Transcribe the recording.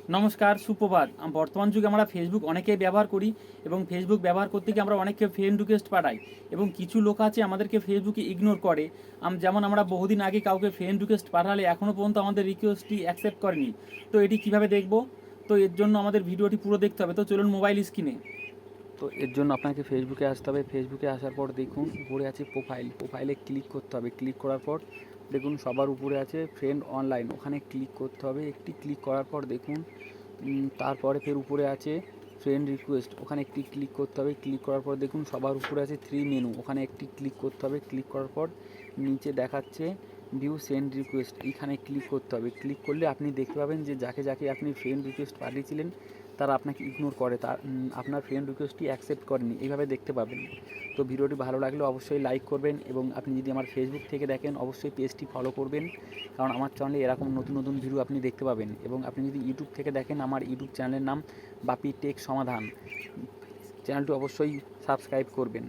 নমস্কার, সুপ্রভাত। বর্তমান যুগে আমরা ফেসবুক অনেকেই ব্যবহার করি এবং ফেসবুক ব্যবহার করতে গিয়ে আমরা অনেককে ফ্রেন্ড রিকোয়েস্ট পাঠাই এবং কিছু লোক আছে আমাদেরকে ফেসবুকে ইগনোর করে। যেমন আমরা বহুদিন আগে কাউকে ফ্রেন্ড রিকোয়েস্ট পাঠালে এখনও পর্যন্ত আমাদের রিকোয়েস্টটি অ্যাকসেপ্ট করেনি। তো এটি কিভাবে দেখব? তো এর জন্য আমাদের ভিডিওটি পুরো দেখতে হবে। তো চলুন মোবাইল স্ক্রিনে। তো এর জন্য আপনাকে ফেসবুকে আসতে হবে। ফেসবুকে আসার পর দেখুন উপরে আছে প্রোফাইলে ক্লিক করতে হবে। ক্লিক করার পর দেখুন সবার উপরে আছে ফ্রেন্ড অনলাইন, ওখানে ক্লিক করতে হবে। একটি ক্লিক করার পর দেখুন তারপরে ফের উপরে আছে ফ্রেন্ড রিকোয়েস্ট, ওখানে একটি ক্লিক করতে হবে। ক্লিক করার পর দেখুন সবার উপরে আছে 3 মেনু, ওখানে একটি ক্লিক করতে হবে। ক্লিক করার পর নিচে দেখাচ্ছে ভিউ সেন্ড রিকোয়েস্ট, এইখানে ক্লিক করতে হবে। ক্লিক করলে আপনি দেখতে পাবেন যে যাকে যাকে আপনি ফ্রেন্ড রিকোয়েস্ট পাঠিয়েছিলেন তারা আপনাকে ইগনোর করে, তার আপনার ফ্রেন্ড রিকোয়েস্টটি অ্যাকসেপ্ট করেনি, এইভাবে দেখতে পাবেন। তো ভিডিওটি ভালো লাগলে অবশ্যই লাইক করবেন এবং আপনি যদি আমার ফেসবুক থেকে দেখেন অবশ্যই পেজটি ফলো করবেন, কারণ আমার চ্যানেলে এরকম নতুন নতুন ভিডিও আপনি দেখতে পাবেন। এবং আপনি যদি ইউটিউব থেকে দেখেন আমার ইউটিউব চ্যানেলের নাম বাপি টেক সমাধান, চ্যানেলটি অবশ্যই সাবস্ক্রাইব করবেন।